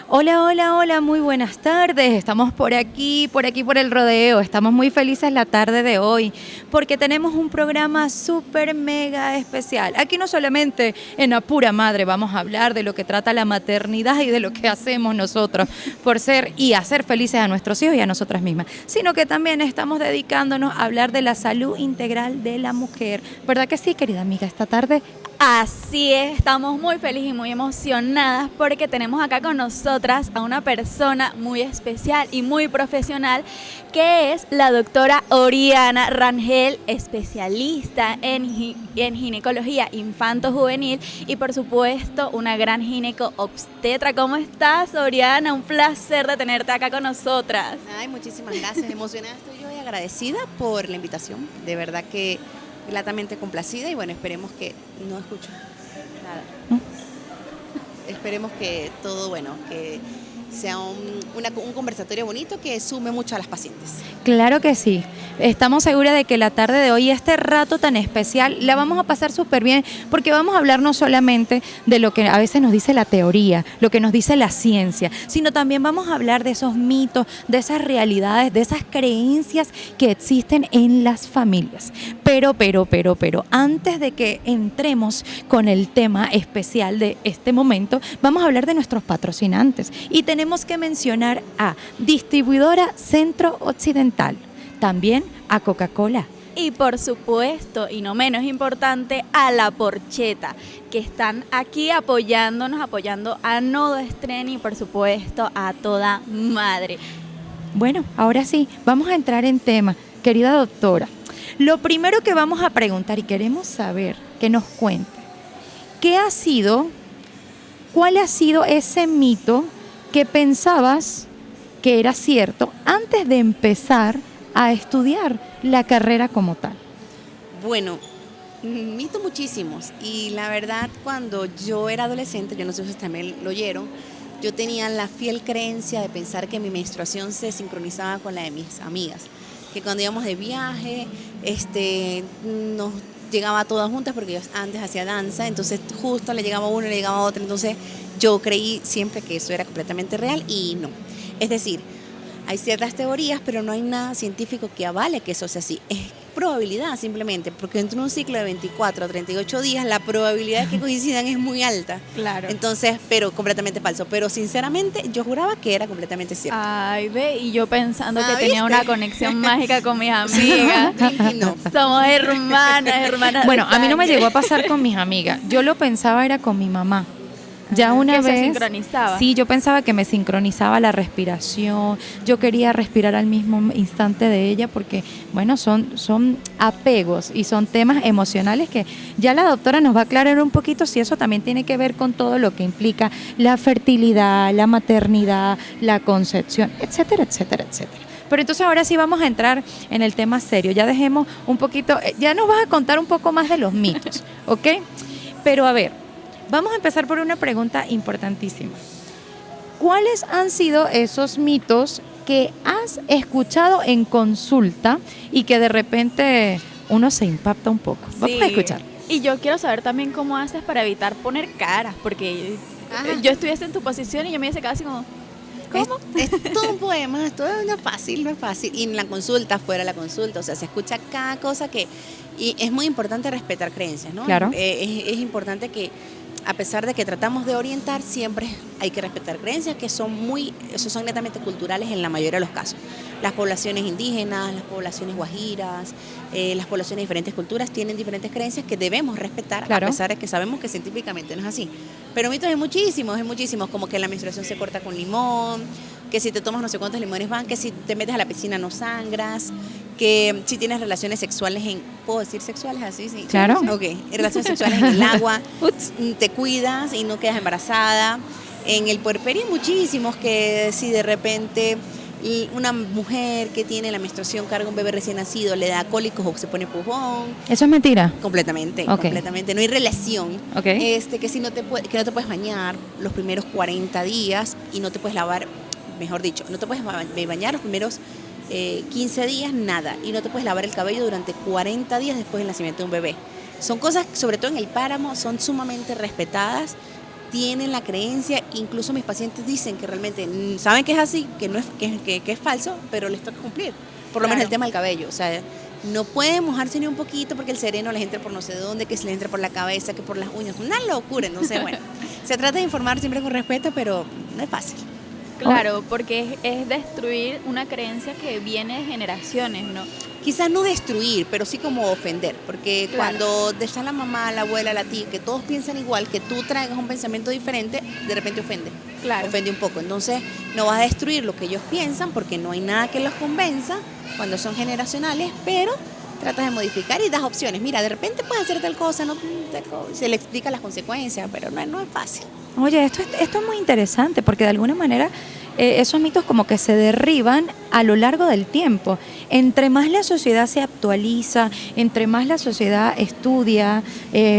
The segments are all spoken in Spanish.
Hola, hola, hola, muy buenas tardes. Estamos por aquí, por el rodeo. Estamos muy felices la tarde de hoy porque tenemos un programa súper mega especial. Aquí no solamente en A Pura Madre vamos a hablar de lo que trata la maternidad y de lo que hacemos nosotros por ser y hacer felices a nuestros hijos y a nosotras mismas, sino que también estamos dedicándonos a hablar de la salud integral de la mujer. ¿Verdad que sí, querida amiga? Esta tarde Así es, estamos muy felices y muy emocionadas porque tenemos acá con nosotras a una persona muy especial y muy profesional que es la doctora Oriana Rangel, especialista en ginecología infanto-juvenil y por supuesto una gran gineco-obstetra. ¿Cómo estás, Oriana? Un placer de tenerte acá con nosotras. Ay, muchísimas gracias, emocionada estoy yo y agradecida por la invitación, de verdad que gratamente complacida y bueno, esperemos que, no escucho nada, esperemos que todo, bueno, que sea un conversatorio bonito que sume mucho a las pacientes. claro que sí. Estamos seguras de que la tarde de hoy, este rato tan especial, la vamos a pasar súper bien porque vamos a hablar no solamente de lo que a veces nos dice la teoría, lo que nos dice la ciencia, sino también vamos a hablar de esos mitos, de esas realidades, de esas creencias que existen en las familias. Pero, antes de que entremos con el tema especial de este momento, vamos a hablar de nuestros patrocinantes y tenemos que mencionar a Distribuidora Centro Occidental. También a Coca-Cola. Y por supuesto, y no menos importante, a La Porcheta, que están aquí apoyándonos, apoyando a Nodo Estreno y por supuesto a toda madre. Bueno, ahora sí, vamos a entrar en tema. Querida doctora, lo primero que vamos a preguntar y queremos saber que nos cuente, ¿cuál ha sido ese mito que pensabas que era cierto antes de empezar a estudiar la carrera como tal? Bueno, mito muchísimos y la verdad cuando yo era adolescente, yo no sé si ustedes también lo oyeron, yo tenía la fiel creencia de pensar que mi menstruación se sincronizaba con la de mis amigas, que cuando íbamos de viaje, nos llegaba a todas juntas porque yo antes hacía danza, entonces justo le llegaba a uno, le llegaba a otro, entonces yo creí siempre que eso era completamente real y no. Es decir, hay ciertas teorías, pero no hay nada científico que avale que eso sea así. Es probabilidad simplemente, porque dentro de un ciclo de 24 a 38 días, la probabilidad de que coincidan es muy alta. Claro. Entonces, pero completamente falso. Pero sinceramente, yo juraba que era completamente cierto. Ay, ve, y yo pensando que ¿Viste? tenía una conexión mágica con mis amigas. Y no. Somos hermanas. Bueno, de a mí no me sangre. llegó a pasar con mis amigas. Yo lo pensaba era con mi mamá. Ya una Que se vez, sincronizaba. sí, yo pensaba que me sincronizaba la respiración, yo quería respirar al mismo instante de ella porque, bueno, son apegos y son temas emocionales que ya la doctora nos va a aclarar un poquito si eso también tiene que ver con todo lo que implica la fertilidad, la maternidad, la concepción, etcétera, etcétera, etcétera. Pero entonces ahora sí vamos a entrar en el tema serio, ya dejemos un poquito, ya nos vas a contar un poco más de los mitos, ¿ok? Pero a ver. Vamos a empezar por una pregunta importantísima. ¿Cuáles han sido esos mitos que has escuchado en consulta y que de repente uno se impacta un poco? Vamos Sí. a escuchar. Y yo quiero saber también cómo haces para evitar poner caras, porque yo estuviese en tu posición y yo me dice casi como, ¿cómo? Es todo un poema, todo no es fácil, no es fácil. Y en la consulta, fuera de la consulta, o sea, se escucha cada cosa que... Y es muy importante respetar creencias, ¿no? Claro. Es importante que, a pesar de que tratamos de orientar, siempre hay que respetar creencias que son netamente culturales en la mayoría de los casos. Las poblaciones indígenas, las poblaciones guajiras, las poblaciones de diferentes culturas tienen diferentes creencias que debemos respetar, Claro. a pesar de que sabemos que científicamente no es así. Pero mitos hay muchísimos, como que la menstruación se corta con limón, que si te tomas no sé cuántos limones van, que si te metes a la piscina no sangras, que si tienes relaciones sexuales ¿puedo decir sexuales así? Sí. Claro. Ok, relaciones sexuales en el agua, te cuidas y no quedas embarazada. En el puerperio hay muchísimos que si de repente una mujer que tiene la menstruación carga un bebé recién nacido, le da cólicos o se pone pujón. ¿Eso es mentira? Completamente, Ok. completamente. No hay relación. Ok. Que si no te puedes bañar los primeros 40 días y no te puedes lavar, mejor dicho, no te puedes bañar los primeros 15 días, nada. Y no te puedes lavar el cabello durante 40 días después del nacimiento de un bebé. Son cosas, sobre todo en el páramo, son sumamente respetadas tienen la creencia, incluso mis pacientes dicen que realmente saben que es así, que no es que es falso, pero les toca cumplir. Por lo menos el tema del cabello, o sea, no pueden mojarse ni un poquito porque el sereno les entra por no sé dónde, que se les entra por la cabeza, que por las uñas, una locura. Entonces, bueno, se trata de informar siempre con respeto, pero no es fácil. Claro, porque es destruir una creencia que viene de generaciones, ¿no? Quizás no destruir, pero sí como ofender, porque Claro. cuando está la mamá, la abuela, la tía, que todos piensan igual, que tú traigas un pensamiento diferente, de repente ofende. Claro. Ofende un poco. Entonces, no vas a destruir lo que ellos piensan porque no hay nada que los convenza cuando son generacionales, pero tratas de modificar y das opciones. Mira, de repente puedes hacer tal cosa, no, se le explica las consecuencias, pero no es fácil. Oye, esto es muy interesante porque de alguna manera esos mitos como que se derriban a lo largo del tiempo. Entre más la sociedad se actualiza, entre más la sociedad estudia,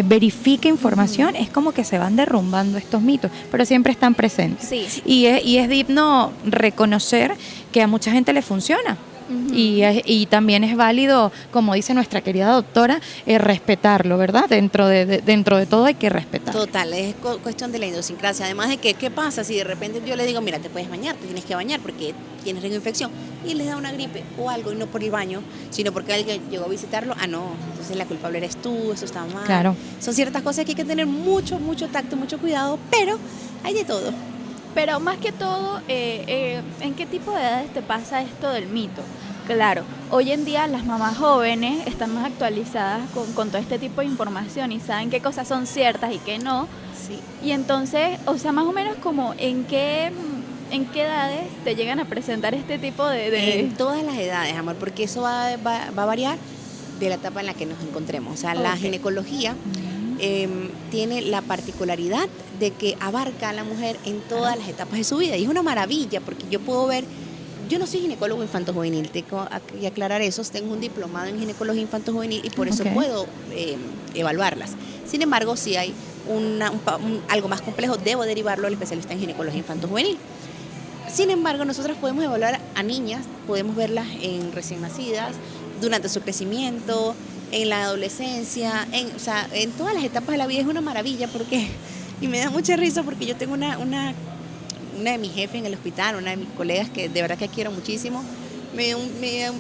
verifica información, es como que se van derrumbando estos mitos, pero siempre están presentes. Sí. Y es digno reconocer que a mucha gente le funciona. Y también es válido, como dice nuestra querida doctora, respetarlo, ¿verdad? Dentro de todo hay que respetar. Total, es cuestión de la idiosincrasia. Además de que, ¿qué pasa si de repente yo le digo, mira, te puedes bañar, te tienes que bañar porque tienes riesgo de infección? Y les da una gripe o algo, y no por el baño, sino porque alguien llegó a visitarlo. Ah, no, entonces la culpable eres tú, eso está mal. Claro. Son ciertas cosas que hay que tener mucho tacto, mucho cuidado, pero hay de todo. Pero más que todo, ¿en qué tipo de edades te pasa esto del mito? Claro, hoy en día las mamás jóvenes están más actualizadas con todo este tipo de información y saben qué cosas son ciertas y qué no. Sí. Y entonces, o sea, más o menos como ¿en qué edades te llegan a presentar este tipo de... En todas las edades, amor, porque eso va a variar de la etapa en la que nos encontremos. O sea, la Ok. ginecología tiene la particularidad de que abarca a la mujer en todas las etapas de su vida. Y es una maravilla porque yo puedo ver, yo no soy ginecólogo infanto-juvenil, tengo que aclarar eso, tengo un diplomado en ginecología infanto-juvenil y por eso Ok. puedo evaluarlas. Sin embargo, si hay algo más complejo, debo derivarlo al especialista en ginecología infanto-juvenil. Sin embargo, nosotros podemos evaluar a niñas, podemos verlas en recién nacidas, durante su crecimiento, en la adolescencia, o sea, en todas las etapas de la vida. Es una maravilla porque, y me da mucha risa porque yo tengo una de mis jefes en el hospital, una de mis colegas que de verdad que quiero muchísimo, me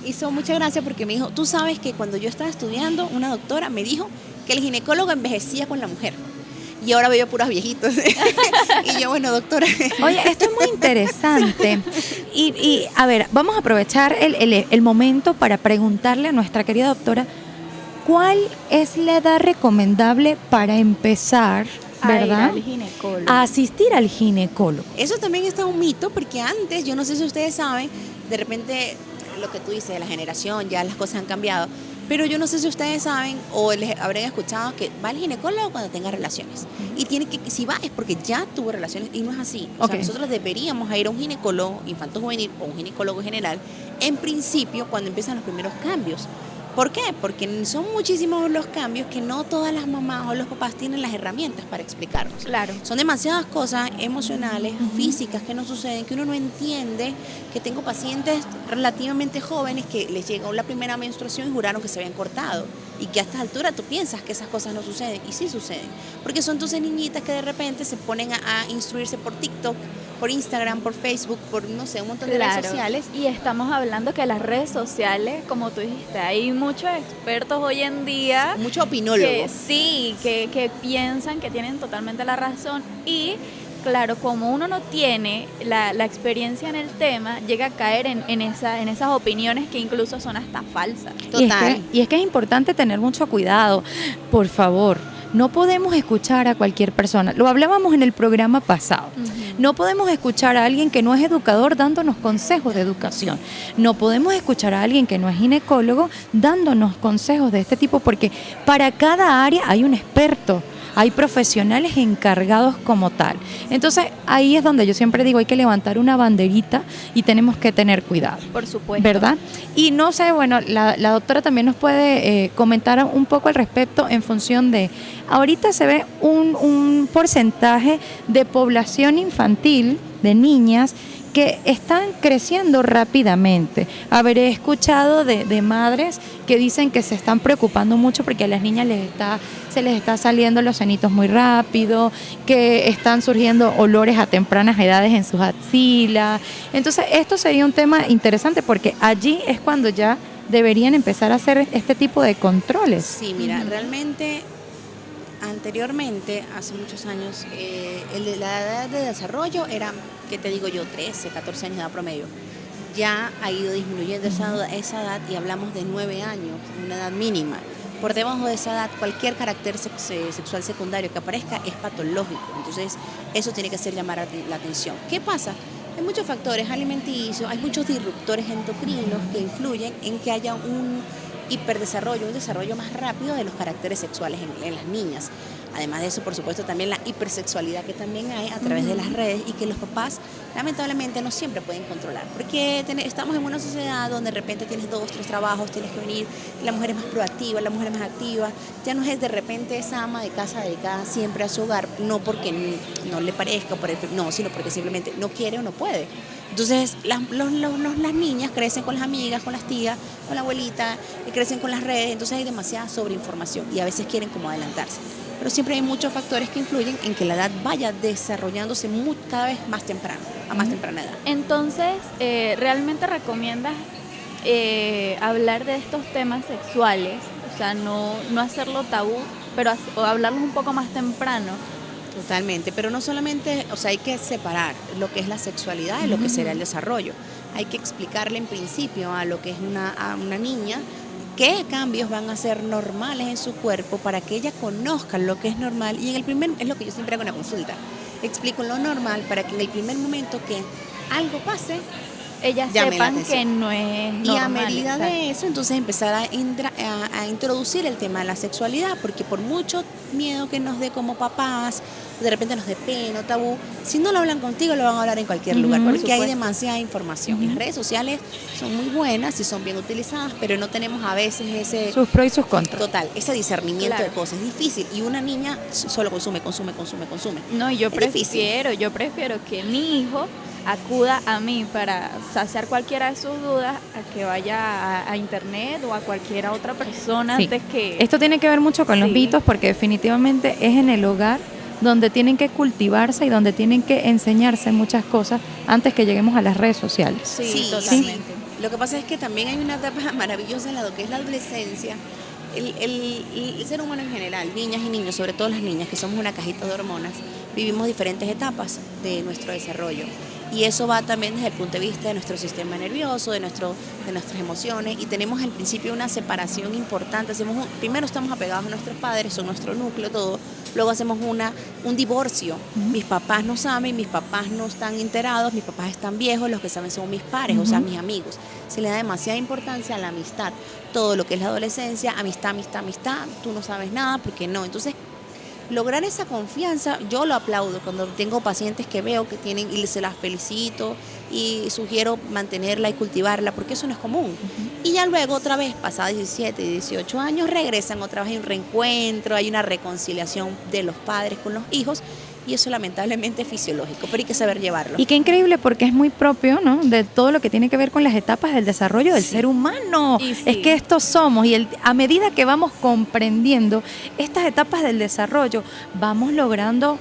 hizo mucha gracia porque me dijo, tú sabes que cuando yo estaba estudiando, una doctora me dijo que el ginecólogo envejecía con la mujer. Y ahora veo puras viejitos. Y yo, bueno, doctora. Oye, esto es muy interesante. Y a ver, vamos a aprovechar el momento para preguntarle a nuestra querida doctora, ¿cuál es la edad recomendable para empezar, a ir verdad, al ginecólogo? a asistir al ginecólogo? Eso también está un mito, porque antes, yo no sé si ustedes saben, de repente lo que tú dices de la generación, ya las cosas han cambiado, pero yo no sé si ustedes saben o les habrán escuchado que va al ginecólogo cuando tenga relaciones. Y tiene que, si va es porque ya tuvo relaciones, y no es así. O sea, nosotros deberíamos ir a un ginecólogo infanto-juvenil o un ginecólogo general, en principio, cuando empiezan los primeros cambios. ¿Por qué? Porque son muchísimos los cambios que no todas las mamás o los papás tienen las herramientas para explicarnos. Claro. Son demasiadas cosas emocionales, físicas que nos suceden, que uno no entiende, que tengo pacientes relativamente jóvenes que les llegó la primera menstruación y juraron que se habían cortado. Y que a estas alturas tú piensas que esas cosas no suceden, y sí suceden. Porque son entonces niñitas que de repente se ponen a instruirse por TikTok, por Instagram, por Facebook, por no sé, un montón de redes sociales. Y estamos hablando que las redes sociales, como tú dijiste, hay muchos expertos hoy en día Mucho opinólogo. que sí, que piensan que tienen totalmente la razón y claro, como uno no tiene la experiencia en el tema, llega a caer en esas opiniones que incluso son hasta falsas. Total. Y es que es importante tener mucho cuidado, por favor. No podemos escuchar a cualquier persona. Lo hablábamos en el programa pasado. No podemos escuchar a alguien que no es educador dándonos consejos de educación. No podemos escuchar a alguien que no es ginecólogo dándonos consejos de este tipo, porque para cada área hay un experto. Hay profesionales encargados como tal. Entonces, ahí es donde yo siempre digo, hay que levantar una banderita y tenemos que tener cuidado. Por supuesto. ¿Verdad? Y no sé, bueno, la doctora también nos puede comentar un poco al respecto en función de, ahorita se ve un porcentaje de población infantil, de niñas, que están creciendo rápidamente. Habré escuchado de madres que dicen que se están preocupando mucho porque a las niñas se les está saliendo los senitos muy rápido, que están surgiendo olores a tempranas edades en sus axilas. Entonces, esto sería un tema interesante porque allí es cuando ya deberían empezar a hacer este tipo de controles. Sí, mira, realmente anteriormente, hace muchos años, la edad de desarrollo era, ¿qué te digo yo? 13, 14 años de edad promedio. Ya ha ido disminuyendo esa edad y hablamos de 9 años, una edad mínima. Por debajo de esa edad, cualquier carácter sexual secundario que aparezca es patológico. Entonces, eso tiene que hacer llamar la atención. ¿Qué pasa? Hay muchos factores alimenticios, hay muchos disruptores endocrinos que influyen en que haya un hiperdesarrollo, un desarrollo más rápido de los caracteres sexuales en las niñas. Además de eso, por supuesto, también la hipersexualidad que también hay a través de las redes y que los papás lamentablemente no siempre pueden controlar, porque estamos en una sociedad donde de repente tienes 2, 3 trabajos, tienes que venir, la mujer es más proactiva, la mujer es más activa, ya no es de repente esa ama de casa dedicada siempre a su hogar, no porque no le parezca, no, sino porque simplemente no quiere o no puede. Entonces las niñas crecen con las amigas, con las tías, con la abuelita, crecen con las redes, entonces hay demasiada sobreinformación y a veces quieren como adelantarse. Pero siempre hay muchos factores que influyen en que la edad vaya desarrollándose cada vez más temprano, a más temprana edad. Entonces, ¿realmente recomiendas hablar de estos temas sexuales? O sea, no hacerlo tabú, pero hablarlos un poco más temprano. Totalmente, pero no solamente, o sea, hay que separar lo que es la sexualidad de lo que será el desarrollo. Hay que explicarle en principio a lo que es a una niña qué cambios van a ser normales en su cuerpo para que ella conozca lo que es normal. Y es lo que yo siempre hago en la consulta. Explico lo normal para que en el primer momento que algo pase, ellas sepan que no es normal. Y a medida exacto. de eso, entonces empezar a introducir el tema de la sexualidad, porque por mucho miedo que nos dé como papás, de repente nos dé pena o tabú, si no lo hablan contigo, lo van a hablar en cualquier lugar, porque hay demasiada información. Las redes sociales son muy buenas y son bien utilizadas, pero no tenemos a veces sus pros y sus contras. Total, ese discernimiento de Claro. cosas es difícil y una niña solo consume. No, yo prefiero que mi hijo acuda a mí para saciar cualquiera de sus dudas a que vaya a internet o a cualquier otra persona Sí. antes que... Esto tiene que ver mucho con los Sí. mitos porque definitivamente es en el hogar donde tienen que cultivarse y donde tienen que enseñarse muchas cosas antes que lleguemos a las redes sociales. Sí, totalmente. Lo que pasa es que también hay una etapa maravillosa en lo que es la adolescencia. El ser humano en general, niñas y niños, sobre todo las niñas, que somos una cajita de hormonas, vivimos diferentes etapas de nuestro desarrollo. Y eso va también desde el punto de vista de nuestro sistema nervioso, de nuestras emociones, y tenemos al principio una separación importante. Primero estamos apegados a nuestros padres, son nuestro núcleo, todo. Luego hacemos un divorcio. Mis papás no saben, mis papás no están enterados, mis papás están viejos, los que saben son mis pares, o sea, mis amigos. Se le da demasiada importancia a la amistad. Todo lo que es la adolescencia, amistad, tú no sabes nada, porque no. Entonces, lograr esa confianza, yo lo aplaudo cuando tengo pacientes que veo que tienen y se las felicito y sugiero mantenerla y cultivarla porque eso no es común. Y ya luego otra vez, pasados 17 y 18 años, regresan otra vez, hay un reencuentro, hay una reconciliación de los padres con los hijos y eso lamentablemente es fisiológico, pero hay que saber llevarlo. Y qué increíble porque es muy propio, ¿no?, de todo lo que tiene que ver con las etapas del desarrollo del ser humano. Y sí. Es que estos somos y a medida que vamos comprendiendo estas etapas del desarrollo, vamos logrando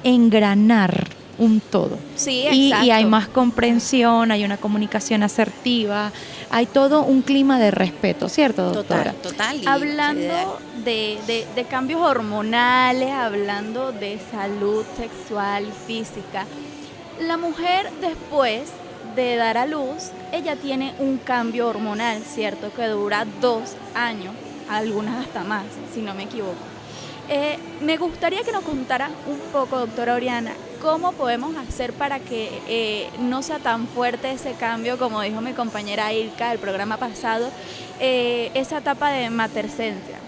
engranar un todo. Sí, Y exacto. hay más comprensión, hay una comunicación asertiva, hay todo un clima de respeto, ¿cierto, doctora? Total. Y Hablando de cambios hormonales, hablando de salud sexual y física, la mujer después de dar a luz, ella tiene un cambio hormonal, ¿cierto? Que dura 2 años, algunas hasta más, si no me equivoco. Me gustaría que nos contara un poco, doctora Oriana, cómo podemos hacer para que no sea tan fuerte ese cambio, como dijo mi compañera Ilka del programa pasado, esa etapa de matercencia.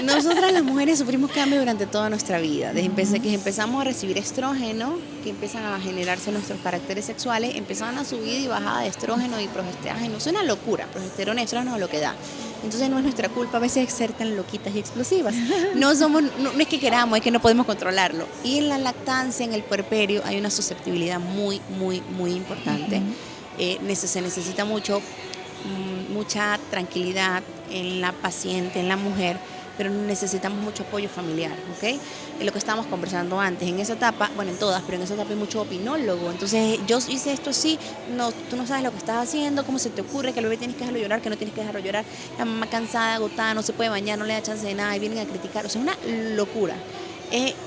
Nosotras las mujeres sufrimos cambios durante toda nuestra vida. Desde que empezamos a recibir estrógeno, que empiezan a generarse nuestros caracteres sexuales, empiezan a subir y bajada de estrógeno y progestágeno. Es una locura, progesterona y estrógeno es lo que da. Entonces no es nuestra culpa a veces ser tan loquitas y explosivas. No es que queramos, es que no podemos controlarlo. Y en la lactancia, en el puerperio, hay una susceptibilidad muy, muy, muy importante. Se necesita mucha tranquilidad en la paciente, en la mujer, pero necesitamos mucho apoyo familiar, ¿ok? Es lo que estábamos conversando antes. En esa etapa, bueno, en todas, pero en esa etapa hay mucho opinólogo. Entonces, yo hice esto así, no, tú no sabes lo que estás haciendo, cómo se te ocurre, que al bebé tienes que dejarlo llorar, que no tienes que dejarlo llorar, la mamá cansada, agotada, no se puede bañar, no le da chance de nada, y vienen a criticar. O sea, una locura.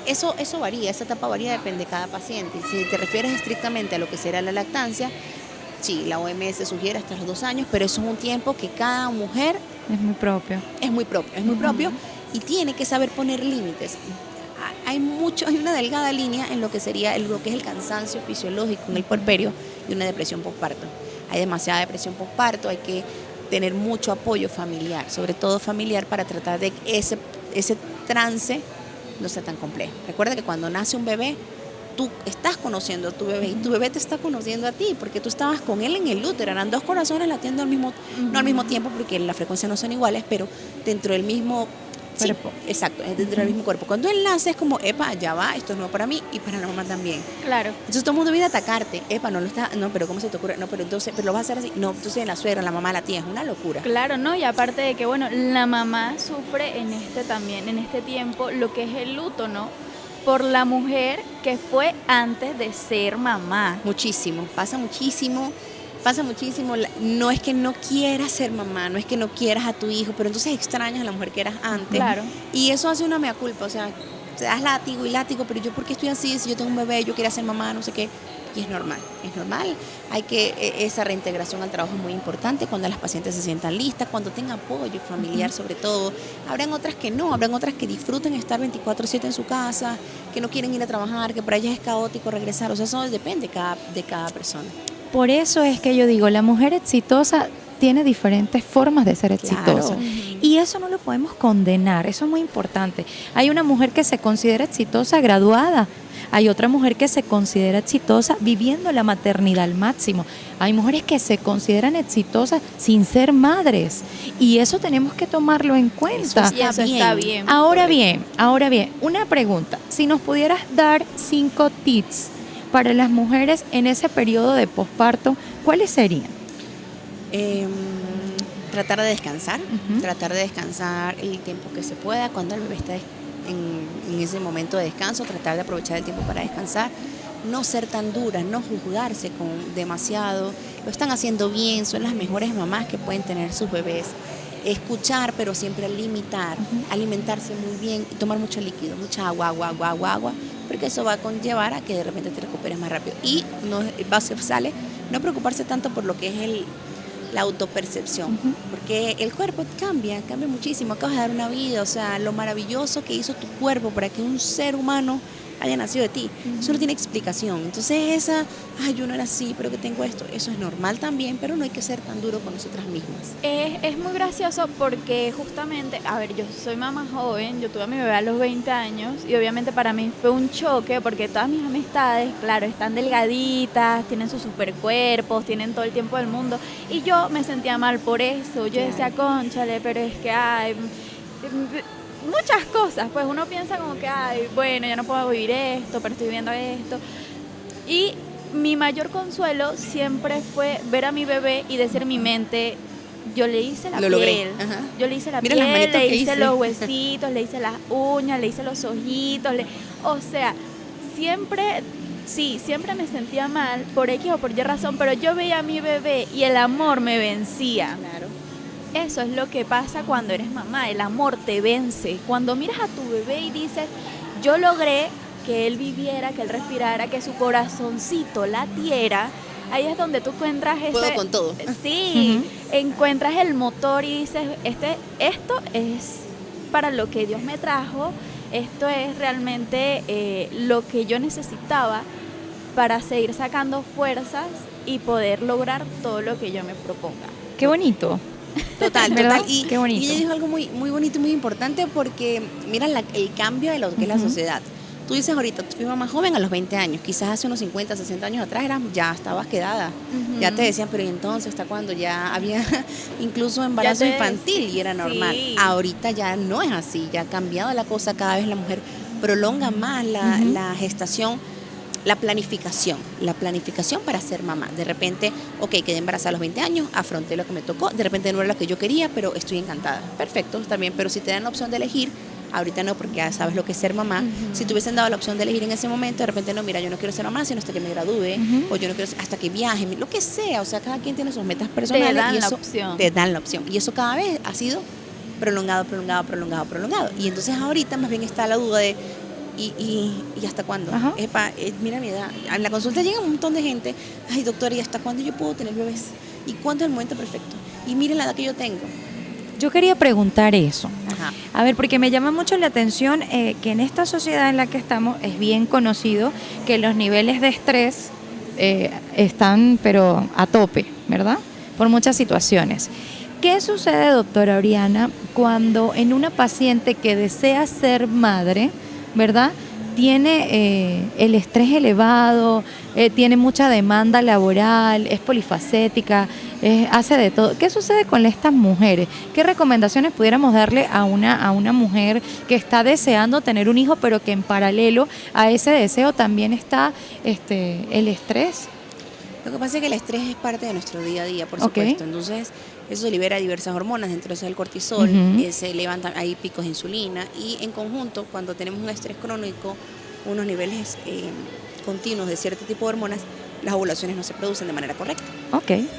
Eso varía, esa etapa varía, depende de cada paciente. Si te refieres estrictamente a lo que será la lactancia, sí, la OMS sugiere hasta los 2 años, pero eso es un tiempo que cada mujer Es muy propio. es muy propio y tiene que saber poner límites. Hay una delgada línea en lo que es el cansancio fisiológico en el puerperio y una depresión postparto. Hay demasiada depresión postparto, hay que tener mucho apoyo familiar, sobre todo familiar, para tratar de que ese trance no sea tan complejo. Recuerda que cuando nace un bebé, tú estás conociendo a tu bebé y tu bebé te está conociendo a ti, porque tú estabas con él en el útero, eran 2 corazones latiendo no al mismo tiempo, porque las frecuencias no son iguales, pero dentro del mismo cuerpo. Sí, exacto, dentro del mismo cuerpo. Cuando él nace es como, epa, ya va, esto es nuevo para mí y para la mamá también. Claro. Entonces todo el mundo viene a atacarte, epa, no, pero ¿cómo se te ocurre? No, pero lo vas a hacer así, no, entonces la suegra, la mamá, la tía, es una locura. Claro, ¿no? Y aparte de que, bueno, la mamá sufre en este tiempo, lo que es el luto, ¿no? Por la mujer que fue antes de ser mamá. Muchísimo, pasa muchísimo. No es que no quieras ser mamá, no es que no quieras a tu hijo, pero entonces extrañas a la mujer que eras antes. Claro. Y eso hace una mea culpa, o sea, te das látigo, pero yo ¿por qué estoy así? Si yo tengo un bebé, yo quería ser mamá, no sé qué. Y es normal. Esa reintegración al trabajo es muy importante cuando las pacientes se sientan listas, cuando tengan apoyo familiar sobre todo. Habrán otras que no, habrán otras que disfruten estar 24/7 en su casa, que no quieren ir a trabajar, que para ellas es caótico regresar, o sea, eso depende de cada persona. Por eso es que yo digo, la mujer exitosa tiene diferentes formas de ser exitosa. Claro. Y eso no lo podemos condenar, eso es muy importante. Hay una mujer que se considera exitosa graduada, hay otra mujer que se considera exitosa viviendo la maternidad al máximo. Hay mujeres que se consideran exitosas sin ser madres y eso tenemos que tomarlo en cuenta. Eso está bien. Ahora bien, una pregunta. Si nos pudieras dar 5 tips para las mujeres en ese periodo de posparto, ¿cuáles serían? Tratar de descansar, el tiempo que se pueda, cuando el bebé está en ese momento de descanso, tratar de aprovechar el tiempo para descansar, no ser tan duras, no juzgarse con demasiado, lo están haciendo bien, son las mejores mamás que pueden tener sus bebés. Escuchar, pero siempre limitar, alimentarse muy bien y tomar mucho líquido, mucha agua, porque eso va a conllevar a que de repente te recuperes más rápido. Y no preocuparse tanto por lo que es la autopercepción, porque el cuerpo cambia muchísimo. Acabas de dar una vida, o sea, lo maravilloso que hizo tu cuerpo para que un ser humano haya nacido de ti, eso no tiene explicación. Entonces yo no era así, pero que tengo esto, eso es normal también, pero no hay que ser tan duro con nosotras mismas. Es muy gracioso porque justamente, yo soy mamá joven, yo tuve a mi bebé a los 20 años y obviamente para mí fue un choque porque todas mis amistades, claro, están delgaditas, tienen sus supercuerpos, tienen todo el tiempo del mundo y yo me sentía mal por eso. Yo decía, cónchale, pero es que muchas cosas, pues uno piensa como que, bueno, ya no puedo vivir esto, pero estoy viviendo esto. Y mi mayor consuelo siempre fue ver a mi bebé y decir en mi mente, yo le hice la piel, yo le hice la piel, le hice los huesitos, le hice las uñas, le hice los ojitos, o sea, siempre me sentía mal por X o por Y razón, pero yo veía a mi bebé y el amor me vencía. Claro. Eso es lo que pasa cuando eres mamá, el amor te vence. Cuando miras a tu bebé y dices, yo logré que él viviera, que él respirara, que su corazoncito latiera, ahí es donde tú encuentras Puedo con todo. Sí, encuentras el motor y dices, esto es para lo que Dios me trajo, esto es realmente lo que yo necesitaba para seguir sacando fuerzas y poder lograr todo lo que yo me proponga. Qué bonito. Total. Qué bonito. Y ella dijo algo muy, muy bonito y muy importante porque mira el cambio de lo que es la sociedad. Tú dices ahorita, tú fuiste más joven a los 20 años, quizás hace unos 50, 60 años atrás ya estabas quedada. Ya te decían, pero ¿y entonces hasta cuándo? Ya había incluso embarazo infantil y era normal. Sí. Ahorita ya no es así, ya ha cambiado la cosa, cada vez la mujer prolonga más la gestación, la planificación para ser mamá. De repente, ok, quedé embarazada a los 20 años, afronté lo que me tocó, de repente no era lo que yo quería, pero estoy encantada. Perfecto, está bien, pero si te dan la opción de elegir, ahorita no, porque ya sabes lo que es ser mamá. Si te hubiesen dado la opción de elegir en ese momento, de repente no, mira, yo no quiero ser mamá sino hasta que me gradúe, o yo no quiero hasta que viaje, lo que sea. O sea, cada quien tiene sus metas personales. Te dan y la eso opción. te dan la opción. Y eso cada vez ha sido prolongado. Y entonces ahorita más bien está la duda de ¿y hasta cuándo? Mira mi edad. A la consulta llega un montón de gente. Ay, doctora, ¿y hasta cuándo yo puedo tener bebés? ¿Y cuándo es el momento perfecto? Y miren la edad que yo tengo. Yo quería preguntar eso. Ajá. A ver, porque me llama mucho la atención que en esta sociedad en la que estamos es bien conocido que los niveles de estrés están, pero a tope, ¿verdad? Por muchas situaciones. ¿Qué sucede, doctora Oriana, cuando en una paciente que desea ser madre, ¿verdad?, tiene el estrés elevado, tiene mucha demanda laboral, es polifacética, hace de todo? ¿Qué sucede con estas mujeres? ¿Qué recomendaciones pudiéramos darle a una mujer que está deseando tener un hijo, pero que en paralelo a ese deseo también está el estrés? Lo que pasa es que el estrés es parte de nuestro día a día, por supuesto. Entonces, eso libera diversas hormonas, dentro de eso el cortisol, se levantan, hay picos de insulina, y en conjunto, cuando tenemos un estrés crónico, unos niveles continuos de cierto tipo de hormonas, las ovulaciones no se producen de manera correcta.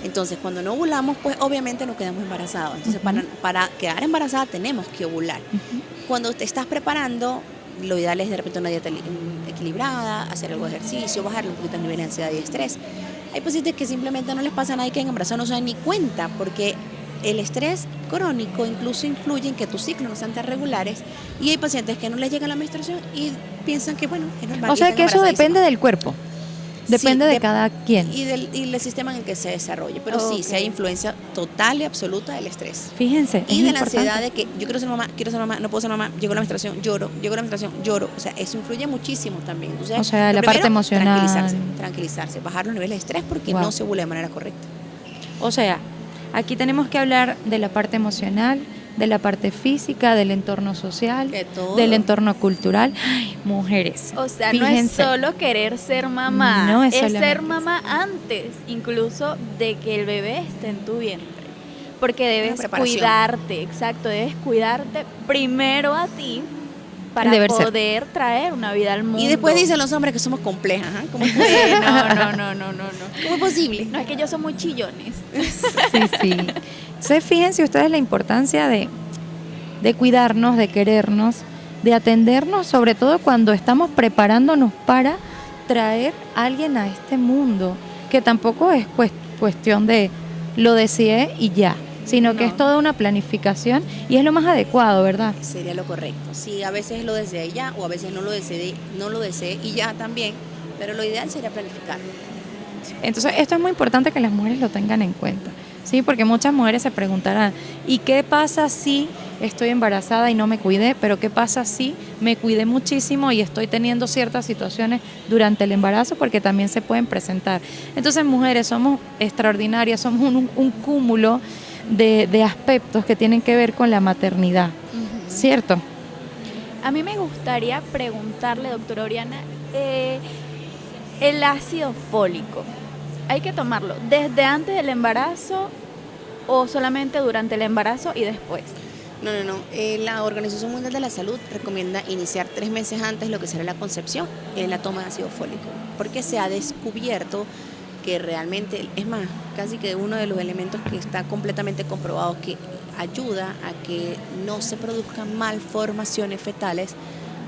Entonces, cuando no ovulamos, pues obviamente no quedamos embarazados. Entonces, para quedar embarazada tenemos que ovular. Cuando te estás preparando, lo ideal es de repente una dieta equilibrada, hacer algo de ejercicio, bajarle un poquito el nivel de ansiedad y estrés. Hay pacientes que simplemente no les pasa nada y que en embarazo no se dan ni cuenta, porque el estrés crónico incluso influye en que tus ciclos no sean tan regulares, y hay pacientes que no les llega la menstruación y piensan que bueno, es normal. O sea que eso depende del cuerpo. Depende de cada quien. Y del sistema en el que se desarrolle. Pero sí hay influencia total y absoluta del estrés. Fíjense. Y de la ansiedad de que yo quiero ser mamá, no puedo ser mamá, llegó la menstruación, lloro. O sea, eso influye muchísimo también. Entonces, o sea, la parte emocional. Tranquilizarse, bajar los niveles de estrés porque no se ovula de manera correcta. O sea, aquí tenemos que hablar de la parte emocional, de la parte física, del entorno social, del entorno cultural. Ay, mujeres. O sea, fíjense, no es solo querer ser mamá, no es ser mamá antes, incluso de que el bebé esté en tu vientre. Porque debes cuidarte, exacto, debes cuidarte primero a ti para poder traer una vida al mundo. Y después dicen los hombres que somos complejas, ¿eh? ¿Cómo es posible? No. ¿Cómo es posible? No, es que ellos son muy chillones. Sí. Entonces, fíjense ustedes la importancia de cuidarnos, de querernos, de atendernos, sobre todo cuando estamos preparándonos para traer a alguien a este mundo, que tampoco es cuestión de lo deseé y ya, sino que es toda una planificación y es lo más adecuado, ¿verdad? Sería lo correcto. Sí, a veces lo deseé y ya, o a veces no lo deseé y ya también, pero lo ideal sería planificarlo. Entonces, esto es muy importante que las mujeres lo tengan en cuenta. Sí, porque muchas mujeres se preguntarán, ¿y qué pasa si estoy embarazada y no me cuidé? Pero ¿qué pasa si me cuidé muchísimo y estoy teniendo ciertas situaciones durante el embarazo? Porque también se pueden presentar. Entonces, mujeres, somos extraordinarias, somos un cúmulo de aspectos que tienen que ver con la maternidad, ¿cierto? A mí me gustaría preguntarle, doctora Oriana, el ácido fólico. ¿Hay que tomarlo desde antes del embarazo o solamente durante el embarazo y después? No. La Organización Mundial de la Salud recomienda iniciar 3 meses antes lo que será la concepción en la toma de ácido fólico, porque se ha descubierto que realmente, es más, casi que uno de los elementos que está completamente comprobado que ayuda a que no se produzcan malformaciones fetales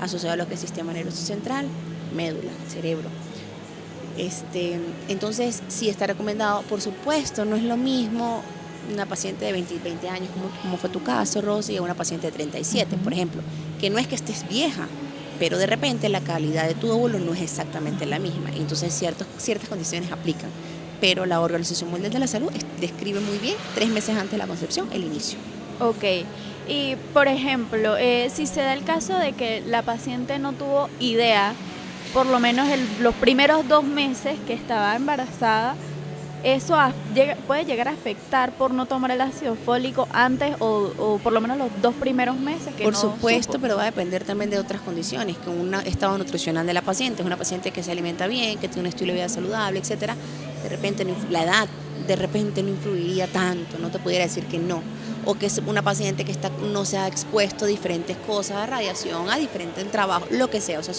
asociadas a lo que es el sistema nervioso central, médula, cerebro. Entonces, sí está recomendado. Por supuesto, no es lo mismo una paciente de 20 años, como fue tu caso, Rosy, y una paciente de 37, por ejemplo, que no es que estés vieja, pero de repente la calidad de tu óvulo no es exactamente la misma, y entonces ciertas condiciones aplican. Pero la Organización Mundial de la Salud describe muy bien 3 meses antes de la concepción el inicio. Ok. Y, por ejemplo, si se da el caso de que la paciente no tuvo idea, por lo menos los primeros 2 meses que estaba embarazada, eso puede llegar a afectar por no tomar el ácido fólico antes o por lo menos los 2 primeros meses que Por no supuesto, supo. pero va a depender también de otras condiciones, que un estado nutricional de la paciente, es una paciente que se alimenta bien, que tiene un estilo de vida saludable, etcétera. De repente la edad de repente no influiría tanto, no te pudiera decir que no. O que es una paciente que no se ha expuesto a diferentes cosas, a radiación, a diferentes trabajos, lo que sea. O sea,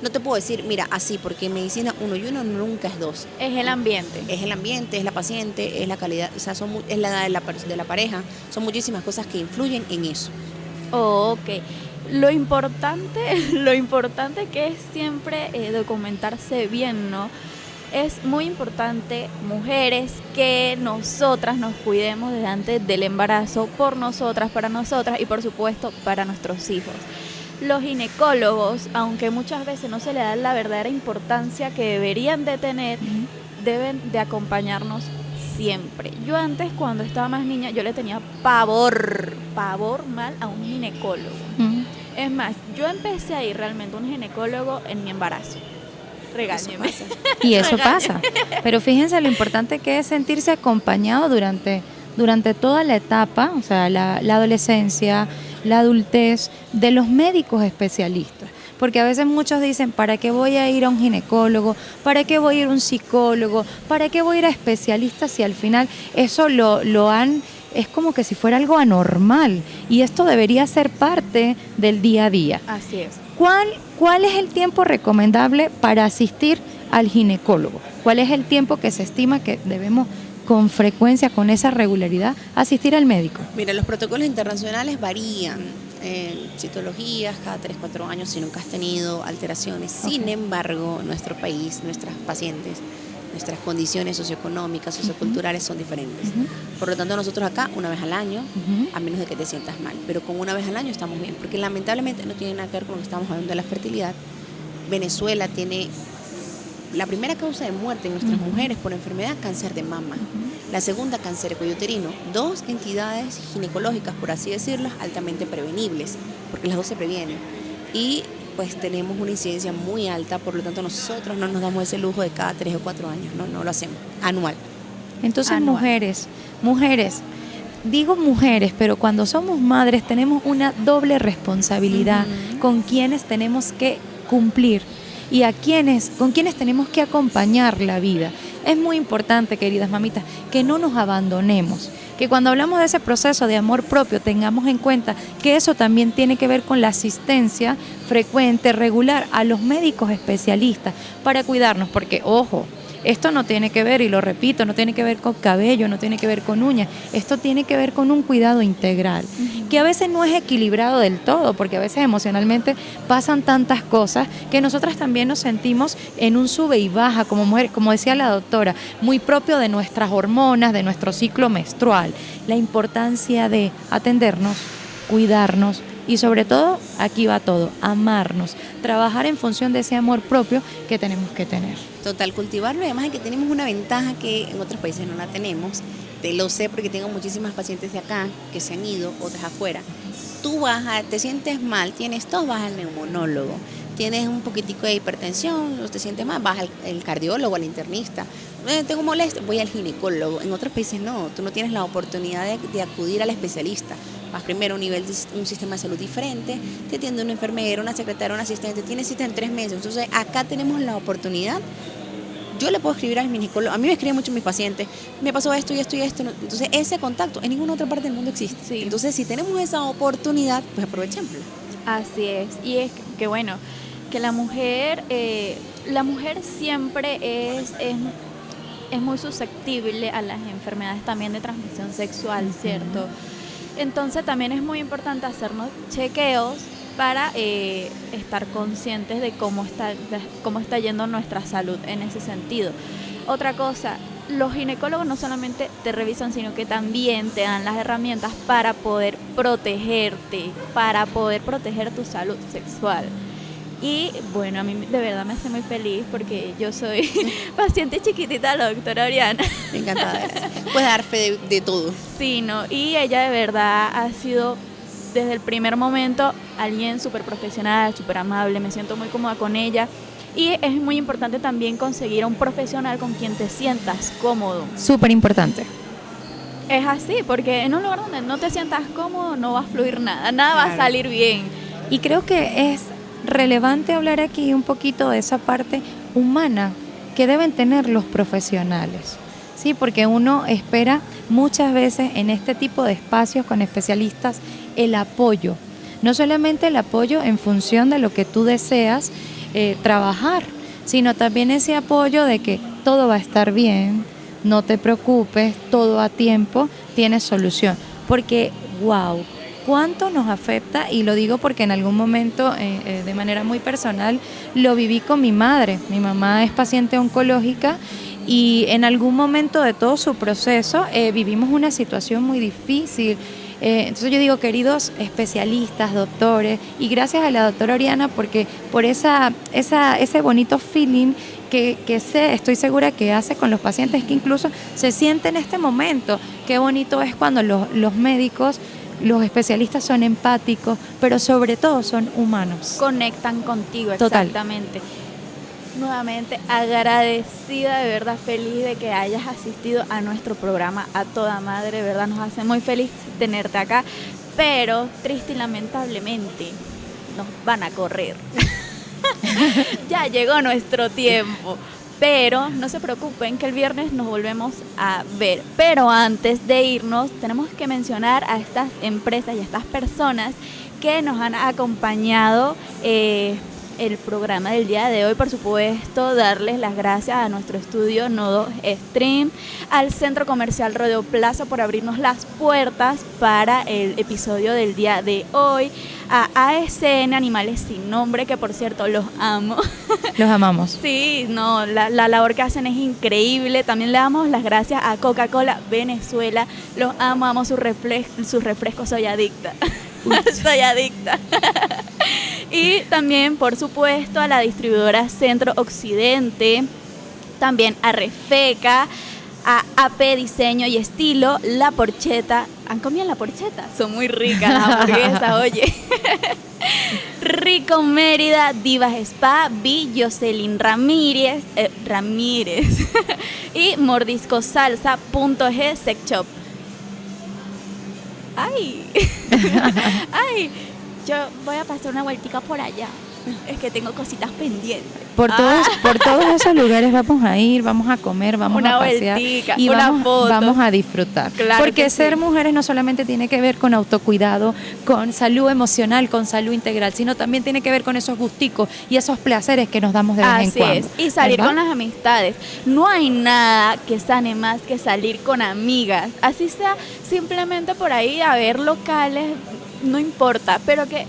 no te puedo decir, mira, así, porque en medicina 1 y 1 nunca es 2. Es el ambiente. Es el ambiente, es la paciente, es la calidad, o sea, es la edad de la pareja. Son muchísimas cosas que influyen en eso. Ok. Lo importante que es siempre documentarse bien, ¿no? Es muy importante, mujeres, que nosotras nos cuidemos desde antes del embarazo, por nosotras, para nosotras y por supuesto para nuestros hijos. Los ginecólogos, aunque muchas veces no se le da la verdadera importancia que deberían de tener, deben de acompañarnos siempre. Yo antes, cuando estaba más niña, yo le tenía pavor mal a un ginecólogo. Es más, yo empecé a ir realmente a un ginecólogo en mi embarazo. Regáñeme. Y eso pasa. Pero fíjense lo importante que es sentirse acompañado durante toda la etapa, o sea, la adolescencia, la adultez, de los médicos especialistas. Porque a veces muchos dicen, ¿para qué voy a ir a un ginecólogo? ¿Para qué voy a ir a un psicólogo? ¿Para qué voy a ir a especialistas? Si al final eso es como que si fuera algo anormal. Y esto debería ser parte del día a día. Así es. ¿Cuál es el tiempo recomendable para asistir al ginecólogo? ¿Cuál es el tiempo que se estima que debemos con frecuencia, con esa regularidad, asistir al médico? Mira, los protocolos internacionales varían. Citologías cada 3-4 años si nunca has tenido alteraciones. Sin embargo, nuestro país, nuestras pacientes, nuestras condiciones socioeconómicas, socioculturales son diferentes. Por lo tanto, nosotros acá una vez al año, a menos de que te sientas mal, pero con una vez al año estamos bien, porque lamentablemente no tiene nada que ver con lo que estamos hablando de la fertilidad. Venezuela tiene la primera causa de muerte en nuestras mujeres por enfermedad, cáncer de mama. La segunda, cáncer cuello-uterino. 2 entidades ginecológicas, por así decirlo, altamente prevenibles, porque las 2 se previenen. Y pues tenemos una incidencia muy alta, por lo tanto nosotros no nos damos ese lujo de cada 3 o 4 años, no lo hacemos, anual. Entonces, mujeres, digo mujeres, pero cuando somos madres tenemos una doble responsabilidad con quienes tenemos que cumplir y con quienes tenemos que acompañar la vida. Es muy importante, queridas mamitas, que no nos abandonemos, que cuando hablamos de ese proceso de amor propio tengamos en cuenta que eso también tiene que ver con la asistencia frecuente, regular a los médicos especialistas para cuidarnos, porque ojo, esto no tiene que ver, y lo repito, no tiene que ver con cabello, no tiene que ver con uñas, esto tiene que ver con un cuidado integral, que a veces no es equilibrado del todo, porque a veces emocionalmente pasan tantas cosas que nosotras también nos sentimos en un sube y baja como mujer, como decía la doctora, muy propio de nuestras hormonas, de nuestro ciclo menstrual. La importancia de atendernos, cuidarnos y sobre todo, aquí va todo, amarnos, trabajar en función de ese amor propio que tenemos que tener. Total, cultivarlo, y además es que tenemos una ventaja que en otros países no la tenemos. Te lo sé porque tengo muchísimas pacientes de acá que se han ido, otras afuera. Tú te sientes mal, tienes tos, vas al neumonólogo. Tienes un poquitico de hipertensión, o te sientes mal, vas al cardiólogo, al internista. Tengo molestia, voy al ginecólogo. En otros países no, tú no tienes la oportunidad de acudir al especialista. Vas primero a un sistema de salud diferente, te atiende una enfermera, una secretaria, un asistente, tienes cita en 3 meses. Entonces acá tenemos la oportunidad. Yo le puedo escribir al ginecólogo, a mí me escriben mucho mis pacientes, me pasó esto y esto y esto. Entonces ese contacto en ninguna otra parte del mundo existe. Sí. Entonces si tenemos esa oportunidad, pues aprovechémosla. Así es, y es que bueno, que la mujer siempre es muy susceptible a las enfermedades también de transmisión sexual, ¿cierto? Entonces también es muy importante hacernos chequeos para estar conscientes de cómo está yendo nuestra salud en ese sentido. Otra cosa, los ginecólogos no solamente te revisan, sino que también te dan las herramientas para poder protegerte, para poder proteger tu salud sexual. Y bueno, a mí de verdad me hace muy feliz porque yo soy paciente chiquitita de la doctora Oriana. Me encanta. Puedes dar fe de todo. Sí, ¿no? Y ella de verdad ha sido desde el primer momento alguien súper profesional, súper amable, me siento muy cómoda con ella. Y es muy importante también conseguir a un profesional con quien te sientas cómodo. Súper importante. Es así, porque en un lugar donde no te sientas cómodo no va a fluir nada, nada va a salir bien. Y creo que es relevante hablar aquí un poquito de esa parte humana que deben tener los profesionales, ¿sí? Porque uno espera muchas veces en este tipo de espacios con especialistas el apoyo, no solamente el apoyo en función de lo que tú deseas trabajar, sino también ese apoyo de que todo va a estar bien, no te preocupes, todo a tiempo tiene solución, porque wow, cuánto nos afecta, y lo digo porque en algún momento de manera muy personal lo viví con mi madre. Mi mamá es paciente oncológica y en algún momento de todo su proceso vivimos una situación muy difícil. Entonces yo digo, queridos especialistas, doctores, y gracias a la doctora Oriana porque por ese bonito feeling que estoy segura que hace con los pacientes, que incluso se siente en este momento. Qué bonito es cuando los médicos, los especialistas son empáticos, pero sobre todo son humanos. Conectan contigo, Total. exactamente. Nuevamente agradecida, de verdad feliz de que hayas asistido a nuestro programa A Toda Madre, de verdad nos hace muy feliz tenerte acá, pero triste y lamentablemente nos van a correr. Ya llegó nuestro tiempo, pero no se preocupen que el viernes nos volvemos a ver. Pero antes de irnos tenemos que mencionar a estas empresas y a estas personas que nos han acompañado el programa del día de hoy. Por supuesto, darles las gracias a nuestro estudio Nodo Stream, al Centro Comercial Rodeo Plaza por abrirnos las puertas para el episodio del día de hoy, a ASN Animales Sin Nombre, que por cierto los amo. Los amamos. Sí, no, la labor que hacen es increíble. También le damos las gracias a Coca-Cola Venezuela. Los amo sus refrescos, soy adicta. Soy adicta. Y también, por supuesto, a la distribuidora Centro Occidente, también a Refeca, a AP Diseño y Estilo, La Porcheta. ¿Han comido la porcheta? Son muy ricas las hamburguesas, oye. Rico Mérida, Divas Spa, Jocelyn Ramírez y Mordisco Salsa.g Sex Shop. ¡Ay! ¡Ay! Yo voy a pasar una vueltica por allá. Es que tengo cositas pendientes. Por todos esos lugares vamos a ir, vamos a comer, vamos una a pasear vueltica, y una vamos, foto. Vamos a disfrutar. Claro, porque ser sí. mujeres no solamente tiene que ver con autocuidado, con salud emocional, con salud integral, sino también tiene que ver con esos gusticos y esos placeres que nos damos de vez en Así cuando. es, y salir ¿verdad? con las amistades. No hay nada que sane más que salir con amigas. Así sea simplemente por ahí a ver locales, no importa, pero que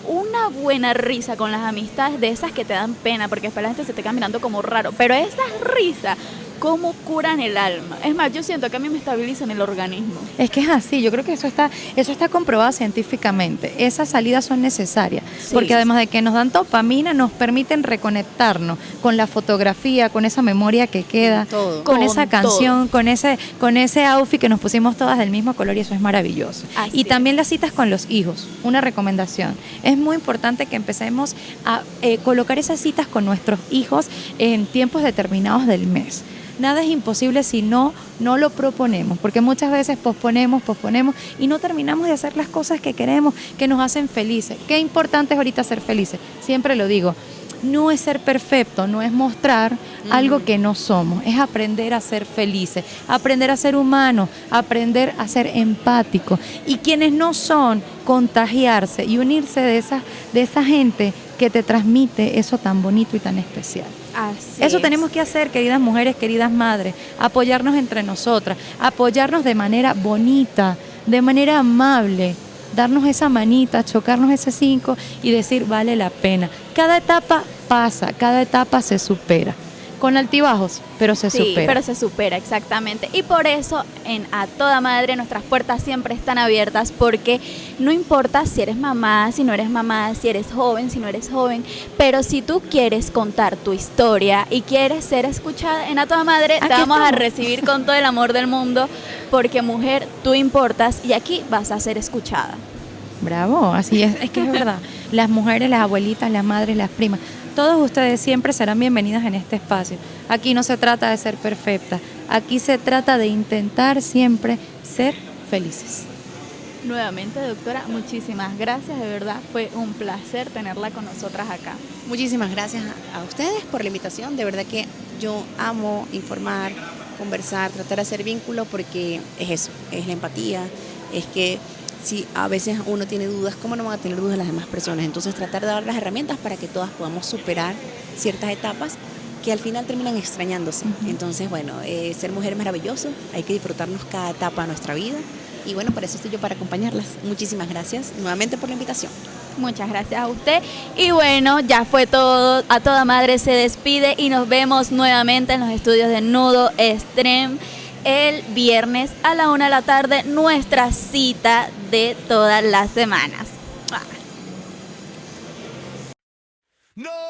una buena risa con las amistades, de esas que te dan pena, porque después la gente se te queda mirando como raro, pero esas risas, cómo curan el alma. Es más, yo siento que a mí me estabilizan el organismo. Es que es así, yo creo que eso está comprobado científicamente. Esas salidas son necesarias, Sí. porque además de que nos dan dopamina, nos permiten reconectarnos con la fotografía, con esa memoria que queda, Todo. con Con esa canción, con ese outfit que nos pusimos todas del mismo color, y eso es maravilloso. Así Y también las citas con los hijos, una recomendación. Es muy importante que empecemos a colocar esas citas con nuestros hijos en tiempos determinados del mes. Nada es imposible si no lo proponemos, porque muchas veces posponemos y no terminamos de hacer las cosas que queremos, que nos hacen felices. Qué importante es ahorita ser felices, siempre lo digo. No es ser perfecto, no es mostrar algo que no somos, es aprender a ser felices, aprender a ser humanos, aprender a ser empáticos. Y quienes no son, contagiarse y unirse de esa gente que te transmite eso tan bonito y tan especial. Así Eso es. tenemos que hacer, queridas mujeres, queridas madres, apoyarnos entre nosotras, apoyarnos de manera bonita, de manera amable, darnos esa manita, chocarnos ese 5 y decir vale la pena. Cada etapa pasa, cada etapa se supera, con altibajos, pero se Sí, supera. pero se supera, exactamente. Y por eso en A Toda Madre nuestras puertas siempre están abiertas, porque no importa si eres mamá, si no eres mamá, si eres joven, si no eres joven, pero si tú quieres contar tu historia y quieres ser escuchada en A Toda Madre, Aquí te vamos a estamos. recibir con todo el amor del mundo, porque mujer, tú importas y aquí vas a ser escuchada. Bravo, así es que es verdad. Las mujeres, las abuelitas, las madres, las primas, todos ustedes siempre serán bienvenidas en este espacio. Aquí no se trata de ser perfecta, aquí se trata de intentar siempre ser felices. Nuevamente, doctora, muchísimas gracias, de verdad fue un placer tenerla con nosotras acá. Muchísimas gracias a ustedes por la invitación. De verdad que yo amo informar, conversar, tratar de hacer vínculo porque es eso, es la empatía, es que si a veces uno tiene dudas, ¿cómo no van a tener dudas las demás personas? Entonces tratar de dar las herramientas para que todas podamos superar ciertas etapas que al final terminan extrañándose. Entonces, bueno, ser mujer es maravilloso, hay que disfrutarnos cada etapa de nuestra vida y bueno, para eso estoy yo, para acompañarlas. Muchísimas gracias nuevamente por la invitación. Muchas gracias a usted. Y bueno, ya fue todo. A toda madre se despide y nos vemos nuevamente en los estudios de Nudo Extreme el viernes a la 1 de la tarde, nuestra cita de todas las semanas. No.